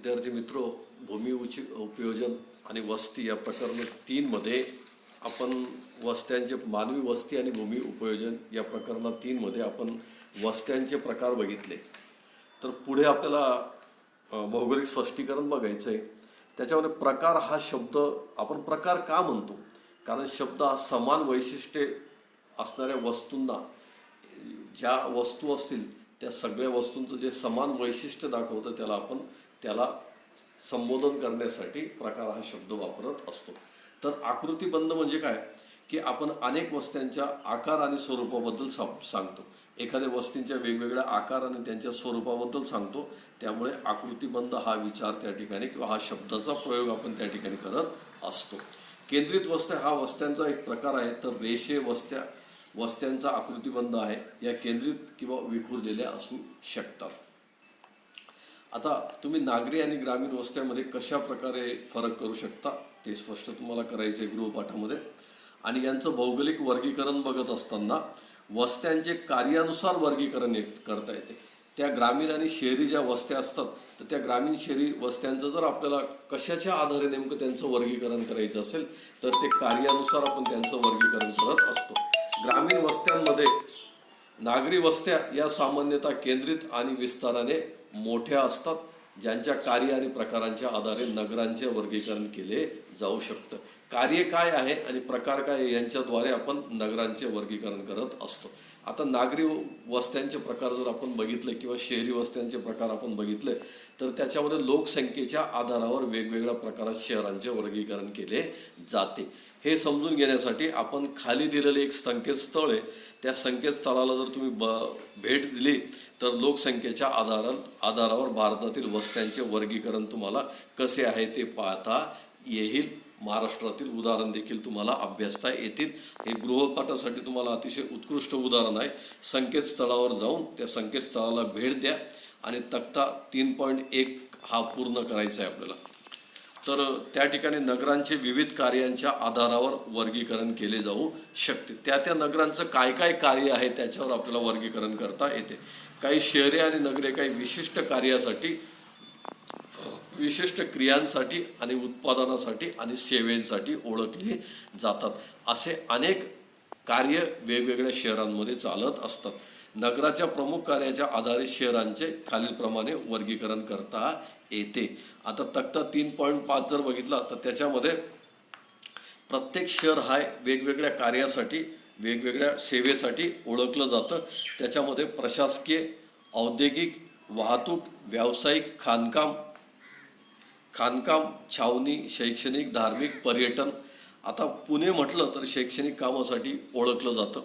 विद्यार्थी मित्र, भूमी उपयोजन आणि वस्ती या प्रकरण 3 मध्ये आपण वस्त्यांचे मानवी वस्ती आणि भूमी उपयोजन या प्रकरण 3 मध्ये आपण वस्त्यांचे प्रकार बघितले. तर पुढे आपल्याला भौगोलिक स्पष्टीकरण बघायचं आहे. त्याच्यामध्ये प्रकार हा शब्द आपण प्रकार का म्हणतो? कारण शब्द हा समान वैशिष्ट्ये असणाऱ्या वस्तूंना, ज्या वस्तू असतील त्या सगळ्या वस्तूंचं जे समान वैशिष्ट्य दाखवतं त्याला संबोधन करण्यासाठी प्रकार हा शब्द वापरत असतो. तर आकृतिबंध म्हणजे काय की आपण अनेक वस्तूंच्या आकार आणि स्वरूपाबद्दल सांगतो. एखाद्या वस्तूंच्या वेगवेगळ्या आकार आणि त्यांच्या स्वरूपाबद्दल सांगतो. त्यामुळे आकृतिबंध हा विचार त्या ठिकाणी किंवा हा शब्दाचा प्रयोग आपण त्या ठिकाणी करत असतो. केंद्रित वस्त्या हा वस्त्यांचा एक प्रकार आहे. तर रेषे वस्त्यांचा आकृतिबंध आहे. या केंद्रित किंवा विखुरलेल्या असू शकतात. आता तुम्ही नागरी आणि ग्रामीण वस्त्यामध्ये कशा प्रकारे फरक करू शकता ते स्पष्ट तुम्हाला करायचे गृहपाठामध्ये. आणि यांचं भौगोलिक वर्गीकरण बघत असताना वस्त्यांचे कार्यानुसार वर्गीकरण करता येते. त्या ग्रामीण आणि शहरी ज्या वस्त्या असतात तर त्या ग्रामीण शहरी वस्त्यांचं जर आपल्याला कशाच्या आधारे नेमकं त्यांचं वर्गीकरण करायचं असेल तर ते कार्यानुसार आपण त्यांचं वर्गीकरण करत असतो. ग्रामीण वस्त्यांमध्ये नागरी वस्त्या या सामान्यतः केंद्रित आणि विस्ताराने मोठ्या असतात, ज्यांच्या कार्य आणि प्रकारांच्या आधारे नगरांचे वर्गीकरण केले जाऊ शकतं. कार्य काय आहे आणि प्रकार काय आहे यांच्याद्वारे आपण नगरांचे वर्गीकरण करत असतो. आता नागरी वस्त्यांचे प्रकार जर आपण बघितले किंवा शहरी वस्त्यांचे प्रकार आपण बघितले तर त्याच्यामध्ये लोकसंख्येच्या आधारावर वेगवेगळ्या प्रकारात शहरांचे वर्गीकरण केले जाते. हे समजून घेण्यासाठी आपण खाली दिलेले एक संकेतस्थळ आहे. त्या संकेतस्थळाला जर तुम्ही भेट दिली तर लोकसंख्येच्या आधारावर भारतातील वस्त्यांचे वर्गीकरण तुम्हाला कसे आहे ते पाहता येईल. महाराष्ट्रातील उदाहरण देखील तुम्हाला अभ्यासता येतील. हे गृहपाठासाठी तुम्हाला अतिशय उत्कृष्ट उदाहरण आहे. संकेतस्थळावर जाऊन त्या संकेतस्थळाला भेट द्या आणि तक्ता 3.1 हा पूर्ण करायचा आहे आपल्याला. तर त्या ठिकाणी नगरांचे विविध कार्यांच्या आधारावर वर्गीकरण केले जाऊ शकते. त्या नगरांचं काय काय कार्य आहे त्याच्यावर आपल्याला वर्गीकरण करता येते. काही शहरे आणि नगरे काही विशिष्ट कार्यासाठी, विशिष्ट क्रियांसाठी आणि उत्पादनासाठी आणि सेवेसाठी ओळखली जातात. असे अनेक कार्य वेगवेगळ्या शहरांमध्ये चालत असतात. नगराच्या प्रमुख कार्याच्या आधारे शहरांचे खालीलप्रमाणे वर्गीकरण करता येते. आता तक्ता 3.5 जर बघितला तर त्याच्यामध्ये प्रत्येक शहर हा वेगवेगळ्या कार्यासाठी, वेगवेगळ्या सेवेसाठी ओळखलं जातं. त्याच्यामध्ये प्रशासकीय, औद्योगिक, वाहतूक, व्यावसायिक, खाणकाम, छावणी, शैक्षणिक, धार्मिक, पर्यटन. आता पुणे म्हटलं तर शैक्षणिक कामासाठी ओळखलं जातं.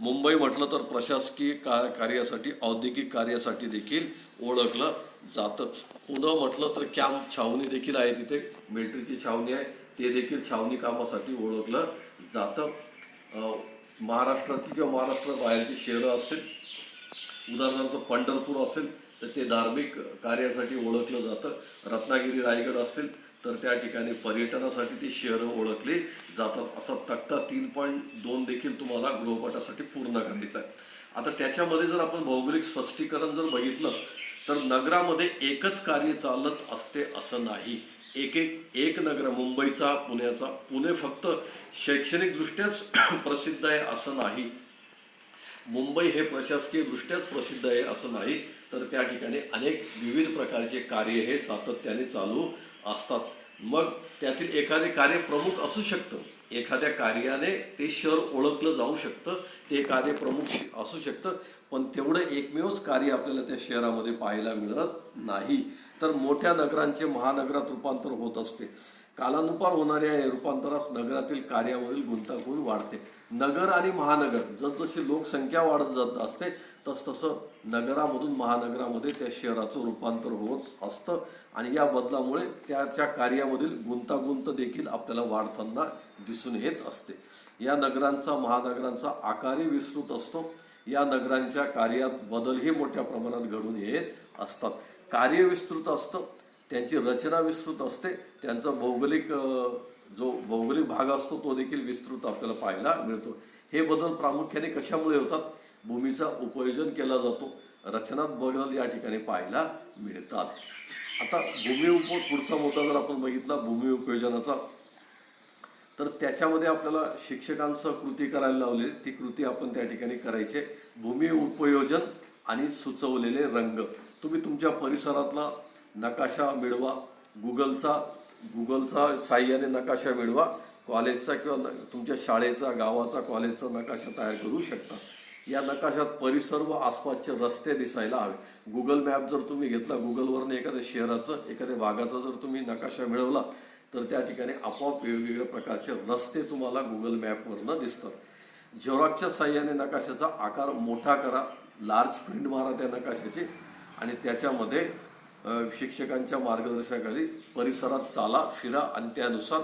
मुंबई म्हटलं तर प्रशासकीय कार्यासाठी, औद्योगिक कार्यासाठी देखील ओळखलं जातं. पुणे म्हटलं तर कॅम्प, छावणी देखील आहे, तिथे मिलिटरीची छावणी आहे, ते देखील छावणी कामासाठी ओळखलं जातं. महाराष्ट्रातील किंवा महाराष्ट्रात बाहेरची शहरं असेल, उदाहरणार्थ पंढरपूर असेल तर ते धार्मिक कार्यासाठी ओळखलं जातं. रत्नागिरी, रायगड असेल तर त्या ठिकाणी पर्यटनासाठी ती शहरं ओळखली जातात. असा तक्ता 3.2 देखील तुम्हाला गृहपाठासाठी पूर्ण करायचा आहे. आता त्याच्यामध्ये जर आपण भौगोलिक स्पष्टीकरण जर बघितलं तर नगरामध्ये एकच कार्य चालत असते असं नाही. एक नगर, मुंबईचा, पुण्याचा, पुणे फक्त शैक्षणिकदृष्ट्याच प्रसिद्ध आहे असं नाही, मुंबई हे प्रशासकीय दृष्ट्याच प्रसिद्ध आहे असं नाही, तर त्या ठिकाणी अनेक विविध प्रकारचे कार्य हे सातत्याने चालू असतात. मग त्यातील एखादे कार्य प्रमुख असू शकतं, एखाद्या कार्याने ते शहर ओळखलं जाऊ शकतं, ते कार्य प्रमुख असू शकतं, पण तेवढं एकमेवच कार्य आपल्याला त्या शहरामध्ये पाहायला मिळत नाही. तर मोठ्या नगरांचे महानगरात रूपांतर होत असते. कालानुसार होणाऱ्या या रूपांतरास नगरातील कार्यावरील गुंतागुंत वाढते. नगर आणि महानगर जसजशी लोकसंख्या वाढत जात असते तसतसं नगरामधून महानगरामध्ये त्या शहराचं रूपांतर होत असतं आणि या बदलामुळे त्याच्या कार्यामधील गुंतागुंत देखील आपल्याला वाढताना दिसून येत असते. या नगरांचा, महानगरांचा आकारही विस्तृत असतो. या नगरांच्या कार्यात बदलही मोठ्या प्रमाणात घडून येत असतात. कार्य विस्तृत असतं, त्यांची रचना विस्तृत असते, त्यांचा भौगोलिक भाग असतो तो देखील विस्तृत आपल्याला पाहायला मिळतो. हे बदल प्रामुख्याने कशामुळे होतात? भूमीचा उपयोजन केला जातो, रचनात बदल या ठिकाणी पाहायला मिळतात. आता पुढचा मुद्दा जर आपण बघितला भूमी उपयोजनाचा, तर त्याच्यामध्ये आपल्याला शिक्षकांसह कृती करायला लावली. ती कृती आपण त्या ठिकाणी करायची. भूमी उपयोजन आणि सुचवलेले रंग. तुम्ही तुमच्या परिसरातला नकाशा मिळवा. गुगलचा साहाय्याने नकाशा मिळवा. कॉलेजचा किंवा तुमच्या शाळेचा, गावाचा, कॉलेजचा नकाशा तयार करू शकता. या नकाशात परिसर व आसपासचे रस्ते दिसायला हवे. गुगल मॅप जर तुम्ही घेतला, गुगलवरनं एखाद्या शहराचं, एखाद्या भागाचा जर तुम्ही नकाशा मिळवला, तर त्या ठिकाणी आपोआप वेगवेगळ्या प्रकारचे रस्ते तुम्हाला गुगल मॅपवरनं दिसतात. झेरॉक्सच्या साहाय्याने नकाशाचा आकार मोठा करा. लार्ज प्रिंट मारा त्या नकाशाची आणि त्याच्यामध्ये शिक्षकांच्या मार्गदर्शनाखाली परिसरात चाला, फिरा आणि त्यानुसार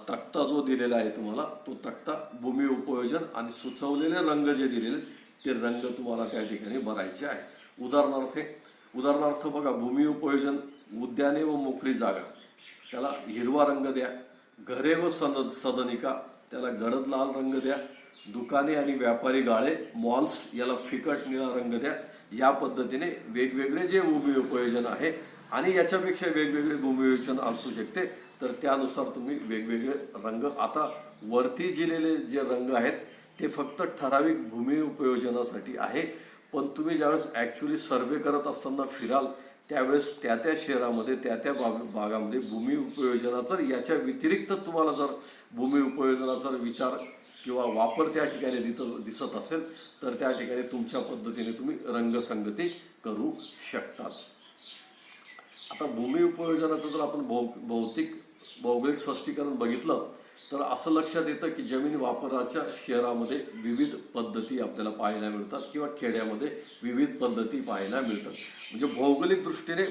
तक्ता जो दिलेला आहे तुम्हाला, तो तक्ता भूमी उपयोजन आणि सुचवलेले रंग जे दिलेले ते रंग तुम्हाला त्या ठिकाणी भरायचे आहे. उदाहरणार्थ बघा, भूमी उपयोजन उद्याने व मोकळी जागा, त्याला हिरवा रंग द्या. घरे व सदनिका, त्याला गडद लाल रंग द्या. दुकाने आणि व्यापारी गाळे, मॉल्स, याला फिकट निळा रंग द्या. या पद्धतीने वेगवेगळे जे भूमी उपयोजन आहे आणि याच्यापेक्षा वेगवेगळे भूमी उपयोजन असू शकते, तर त्यानुसार तुम्ही वेगवेगळे रंग. आता वरती दिलेले जे रंग आहेत ते फक्त ठराविक भूमी उपयोजनासाठी आहे. पण तुम्ही ज्यावेळेस ॲक्च्युली सर्वे करत असताना फिराल, त्यावेळेस त्या शहरामध्ये, त्या भागामध्ये भूमी उपयोजनाचा याच्या व्यतिरिक्त तुम्हाला जर भूमी उपयोजनाचा विचार किंवा वापर त्या ठिकाणी दिसत असेल, तर त्या ठिकाणी तुमच्या पद्धतीने तुम्ही रंगसंगती करू शकतात. आता भूमी उपयोजनाचं जर आपण भौगोलिक स्पष्टीकरण बघितलं, तर असं लक्षात येतं की जमीन वापराच्या शहरामध्ये विविध पद्धती आपल्याला पाहायला मिळतात किंवा खेड्यामध्ये विविध पद्धती पाहायला मिळतात. म्हणजे भौगोलिक दृष्टीने,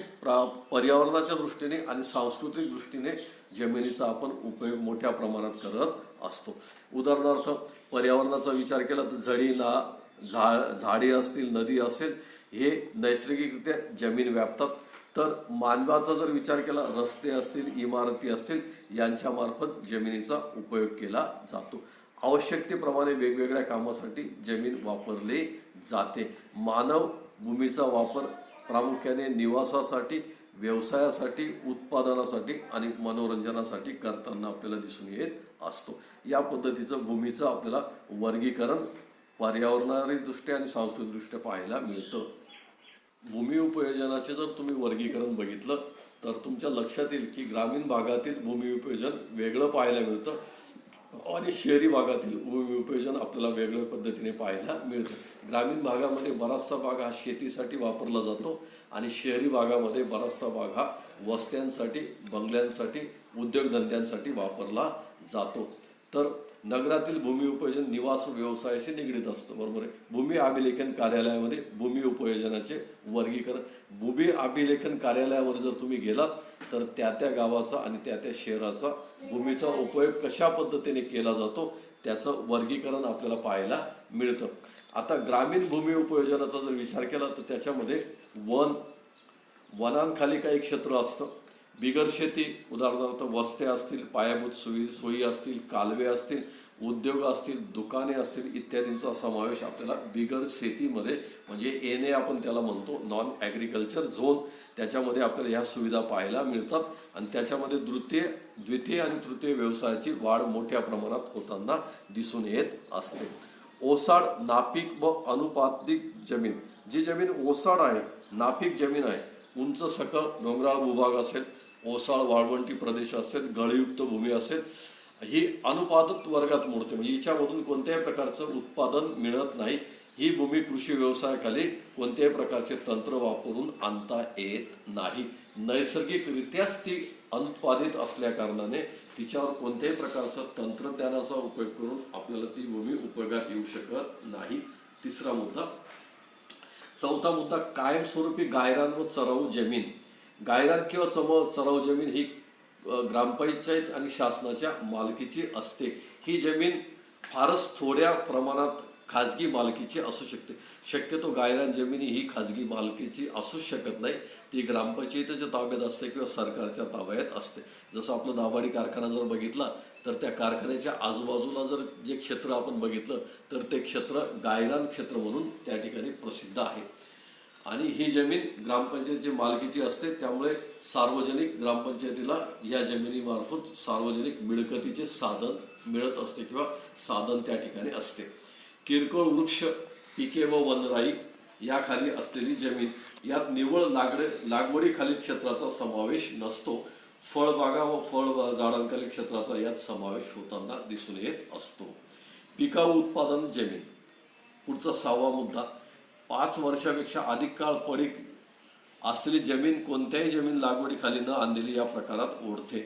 पर्यावरणाच्या दृष्टीने आणि सांस्कृतिक दृष्टीने जमिनीचा आपण उपयोग मोठ्या प्रमाणात करत असतो. उदाहरणार्थ पर्यावरणाचा विचार केला तर झाडी असतील, नदी असेल, हे नैसर्गिकरित्या जमीन व्यापतात. तर मानवाचा जर विचार केला, रस्ते असतील, इमारती असतील, यांच्यामार्फत जमिनीचा उपयोग केला जातो. आवश्यकतेप्रमाणे वेगवेगळ्या कामासाठी जमीन वापरली जाते. मानव भूमीचा वापर प्रामुख्याने निवासासाठी, व्यवसायासाठी, उत्पादनासाठी आणि मनोरंजनासाठी करताना आपल्याला दिसून येत असतो. या पद्धतीचं भूमीचं आपल्याला वर्गीकरण पर्यावरणीयदृष्ट्या आणि सांस्कृतिकदृष्ट्या पाहायला मिळतं. भूमी उपयोजनाचे जर तुम्ही वर्गीकरण बघितलं, तर तुमच्या लक्षात येईल की ग्रामीण भागातील भूमी उपयोजन वेगळं पाहायला मिळतं आणि शहरी भागातील भूमी उपयोजन आपल्याला वेगळ्या पद्धतीने पाहायला मिळतं. ग्रामीण भागामध्ये बराचसा भाग हा शेतीसाठी वापरला जातो आणि शहरी भागामध्ये बराचसा भाग हा वस्त्यांसाठी, बंगल्यांसाठी, उद्योगधंद्यांसाठी वापरला जातो. तर नगरातील भूमी उपयोजन निवास व्यवसायाशी निगडीत असतं, बरोबर आहे. भूमी अभिलेखन कार्यालयामध्ये भूमी उपयोजनाचे वर्गीकरण. भूमी अभिलेखन कार्यालयामध्ये जर तुम्ही गेलात, तर त्या गावाचा आणि त्या शहराचा भूमीचा उपयोग कशा पद्धतीने केला जातो त्याचं वर्गीकरण आपल्याला पाहायला मिळतं. आता ग्रामीण भूमी उपयोजनाचा जर विचार केला, तर त्याच्यामध्ये वनांखाली काही क्षेत्र असतं. बिगर शेती, उदाहरणार्थ वस्त्या असतील, पायाभूत सोयी असतील, कालवे असतील, उद्योग असतील, दुकाने असतील, इत्यादींचा समावेश आपल्याला बिगर शेतीमध्ये, म्हणजे एनए आपण त्याला म्हणतो, नॉन ॲग्रिकल्चर झोन, त्याच्यामध्ये आपल्याला ह्या सुविधा पाहायला मिळतात. आणि त्याच्यामध्ये द्वितीय आणि तृतीय व्यवसायाची वाढ मोठ्या प्रमाणात होताना दिसून येत असते. ओसाड, नापीक व अनुपातिक जमीन. जी जमीन ओसाड आहे, नापीक जमीन आहे, उंच सकळ डोंगराळ भूभाग असेल, ओसाळ वाळवंटी प्रदेश असेल, गळयुक्त भूमी असेल, ही अनुपातिक वर्गात मोडते. म्हणजे हिच्यामधून कोणत्याही प्रकारचं उत्पादन मिळत नाही. ही भूमी कृषी व्यवसायाखाली कोणत्याही प्रकारचे तंत्र वापरून आणता येत नाही. नैसर्गिकरित्याच ती अनुत्पादित असल्या कारणाने तिच्यावर कोणत्याही प्रकारचं तंत्रज्ञानाचा उपयोग करून आपल्याला ती भूमी उपयोगात येऊ शकत नाही. तिसरा मुद्दा. चौथा मुद्दा, कायमस्वरूपी गायरान व चराऊ जमीन. गायरान किंवा चराऊ जमीन ही ग्रामपंचायत आणि शासनाच्या मालकीची असते. ही जमीन फारच थोड्या प्रमाणात खाजगी मालकीची असू शकते. शक्यतो गायरान जमीन ही खाजगी मालकीची असूच शकत नाही. ती ग्रामपंचायतीच्या ताब्यात असते किंवा सरकारच्या ताब्यात असते. जसं आपलं दाभाडी कारखाना जर बघितला, तर त्या कारखान्याच्या आजूबाजूला जर जे क्षेत्र आपण बघितलं, तर ते क्षेत्र गायरान क्षेत्र म्हणून त्या ठिकाणी प्रसिद्ध आहे. आणि ही जमीन ग्रामपंचायतीची मालकीची असते, त्यामुळे सार्वजनिक ग्रामपंचायतीला या जमिनीमार्फत सार्वजनिक मिळकतीचे साधन मिळत असते किंवा साधन त्या ठिकाणी असते. किरकोळ वृक्ष, पिके व वनराई याखाली असलेली जमीन, यात निव्वळ लागवडीखालील क्षेत्राचा समावेश नसतो. फळबागा व फळ झाडांखालील क्षेत्राचा यात समावेश होताना दिसून येत असतो. पिकाऊ उत्पादन जमीन, पुढचा 6वा मुद्दा. 5 वर्षापेक्षा अधिक काळ पडीक असलेली जमीन कोणत्याही जमीन लागवडीखाली न आणलेली या प्रकारात ओढते.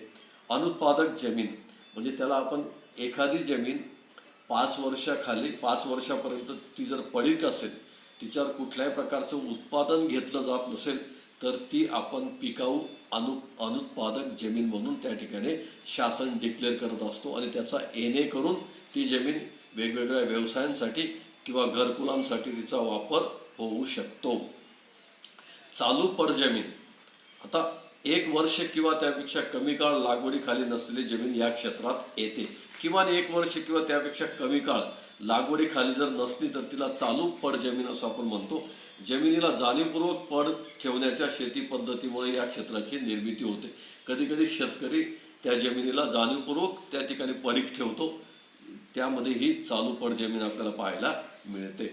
अनुत्पादक जमीन म्हणजे त्याला आपण एखादी जमीन 5 वर्षापर्यंत ती जर पडीक असेल, तिच्यावर कुठल्याही प्रकारचं उत्पादन घेतलं जात नसेल, तर ती आपण पिकाऊ अनुत्पादक जमीन म्हणून त्या ठिकाणी शासन डिक्लेअर करत असतो आणि त्याचा एन.ए. करून ती जमीन वेगवेगळ्या व्यवसायांसाठी किंवा घरकुलांसाठी तिचा वापर होऊ शकतो. चालू पड जमीन, आता 1 वर्ष किंवा त्यापेक्षा कमी काळ लागवडीखाली नसलेली जमीन या क्षेत्रात येते. किमान 1 वर्ष किंवा त्यापेक्षा कमी काळ लागवडीखाली जर नसली तर तिला चालू पड जमीन असं आपण म्हणतो. जमिनीला जाणीवपूर्वक पड ठेवण्याच्या शेती पद्धतीमुळे या क्षेत्राची निर्मिती होते. कधी कधी शेतकरी त्या जमिनीला जाणीवपूर्वक त्या ठिकाणी पडीक ठेवतो, त्यामध्ये ही चालू पड जमीन आपल्याला पाहायला मिळते.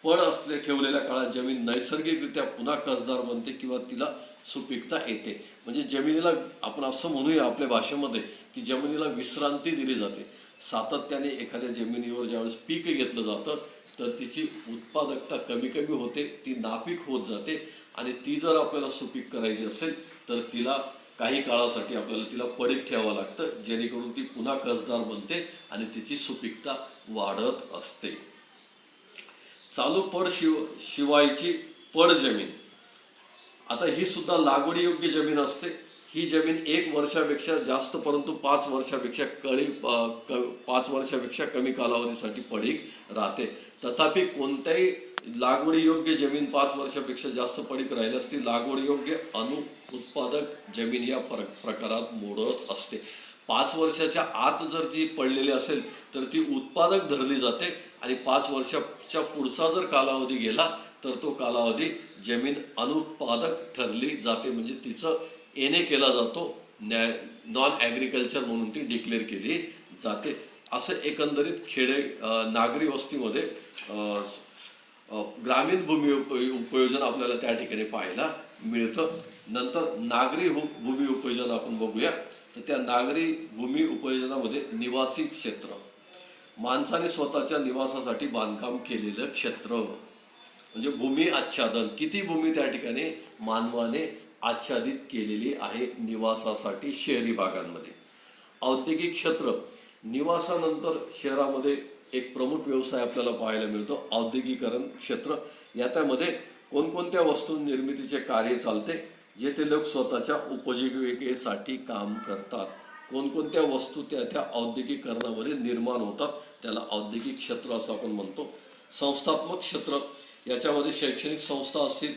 पड ठेवलेल्या काळात जमीन नैसर्गिकरित्या पुन्हा कसदार बनते किंवा तिला सुपीकता येते. म्हणजे जमिनीला आपण असं म्हणूया आपल्या भाषेमध्ये की जमिनीला विश्रांती दिली जाते. सातत्याने एखाद्या जमिनीवर ज्यावेळेस पीक घेतलं जातं तर तिची उत्पादकता कमी कमी होते, ती नापीक होत जाते आणि ती जर आपल्याला सुपीक करायची असेल तर तिला काही काळासाठी आपल्याला तिला पडीक ठेवावं लागतं, जेणेकरून ती पुन्हा कसदार बनते आणि तिची सुपीकता वाढत असते. चालू पड शिवायची पड जमीन, आता ही सुद्धा लागवडी योग्य जमीन असते. ही जमीन 1 वर्षापेक्षा जास्त परंतु 5 वर्षापेक्षा कमी कालावधीसाठी पडीक राहते. तथापि कोणत्याही लागवडी योग्य जमीन 5 वर्षापेक्षा जास्त पडीक राहिल्यास ती लागवडी योग्य अनुत्पादक जमीन या प्रकारात मोडत असते. 5 वर्षाच्या आत जर ती पडलेली असेल तर ती उत्पादक धरली जाते आणि 5 वर्षाच्या पुढचा जर कालावधी गेला तर तो कालावधी जमीन अनुत्पादक ठरली जाते, म्हणजे तिचं एन.ए. केला जातो, नॉन ॲग्रिकल्चर म्हणून ती डिक्लेअर केली जाते. असं एकंदरीत नागरी वस्तीमध्ये ग्रामीण भूमी उपयोजन आपल्याला त्या ठिकाणी पाहायला मिळतं. नंतर नागरी भूमी उपयोजन आपण बघूया. तर त्या नागरी भूमी उपयोजनामध्ये निवासी क्षेत्र, माणसाने स्वतःच्या निवासासाठी बांधकाम केलेलं क्षेत्र म्हणजे भूमी आच्छादन. किती भूमी त्या ठिकाणी मानवाने आच्छादित केलेली आहे निवासासाठी शहरी भागांमध्ये. औद्योगिक क्षेत्र, निवासानंतर शहरामध्ये एक प्रमुख व्यवसाय आपल्याला पाहायला मिळतो औद्योगिकरण क्षेत्र. याच्यामध्ये कोणकोणत्या वस्तू निर्मितीचे कार्य चालते, जेथे लोक स्वतःच्या उपजीविकेसाठी काम करतात. कोणकोणत्या वस्तू त्या औद्योगिकरणामध्ये निर्माण होतात, त्याला औद्योगिक क्षेत्र असं आपण म्हणतो. संस्थात्मक क्षेत्र, याच्यामध्ये शैक्षणिक संस्था असतील,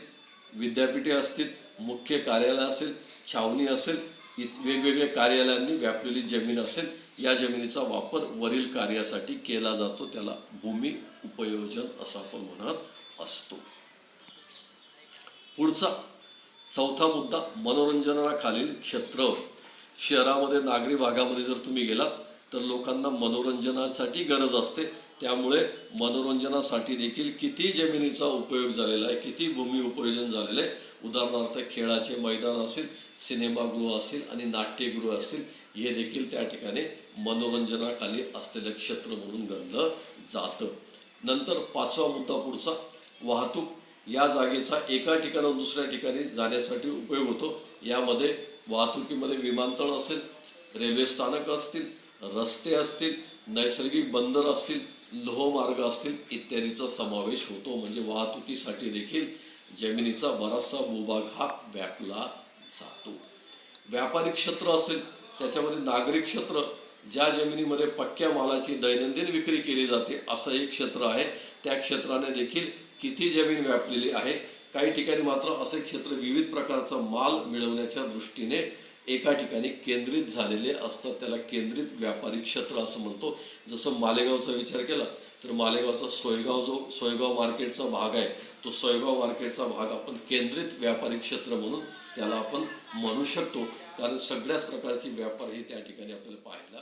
विद्यापीठे असतील, मुख्य कार्यालय असेल, छावणी असेल, वेगवेगळ्या कार्यालयांनी व्यापलेली जमीन असेल, या जमिनीचा वापर वरील कार्यासाठी केला जातो, त्याला भूमी उपयोजन असं आपण म्हणत असतो. पुढचा 4था मुद्दा, मनोरंजनाखालील क्षेत्र. शहरामध्ये नागरी भागामध्ये जर तुम्ही गेलात तर लोकांना मनोरंजनासाठी गरज असते, त्यामुळे मनोरंजनासाठी देखील किती जमिनीचा उपयोग झालेला आहे, किती भूमी उपयोजन झालेलं आहे. उदाहरणार्थ खेळाचे मैदान असेल, सिनेमागृह असेल आणि नाट्यगृह असेल, हे देखील त्या ठिकाणी मनोरंजनाखाली असलेलं क्षेत्र म्हणून गणलं जातं. नंतर 5वा मुद्दा पुढचा, वाहतूक. या जागेचा एका ठिकाणाहून दुसऱ्या ठिकाणी जाण्यासाठी उपयोग होतो. यामध्ये वाहतुकीमध्ये विमानतळ असेल, रेल्वे स्थानक असतील, रस्ते असतील, नैसर्गिक बंदर असतील, लोहमार्ग असतील इत्यादीचा समावेश होतो. म्हणजे वाहतुकीसाठी देखील जमिनीचा बराचसा भूभाग हा व्यापला जातो. व्यापारिक क्षेत्र असेल, त्याच्यामध्ये नागरिक क्षेत्र, ज्या जमिनीमध्ये पक्क्या मालाची दैनंदिन विक्री केली जाते असं एक क्षेत्र आहे. त्या क्षेत्राने देखील किती जमीन व्यापलेली आहे. काही ठिकाणी मात्र असे क्षेत्र विविध प्रकारचा माल मिळवण्याच्या दृष्टीने एका ठिकाणी केंद्रित झालेले असतात, त्याला केंद्रित व्यापारी क्षेत्र असं म्हणतो. जसं मालेगावचा विचार केला तर मालेगावचा सोयगाव मार्केटचा भाग आहे, तो सोयगाव मार्केटचा भाग आपण केंद्रित व्यापारी क्षेत्र म्हणून त्याला आपण म्हणू शकतो, कारण सगळ्याच प्रकारचे व्यापार हे त्या ठिकाणी आपल्याला पाहायला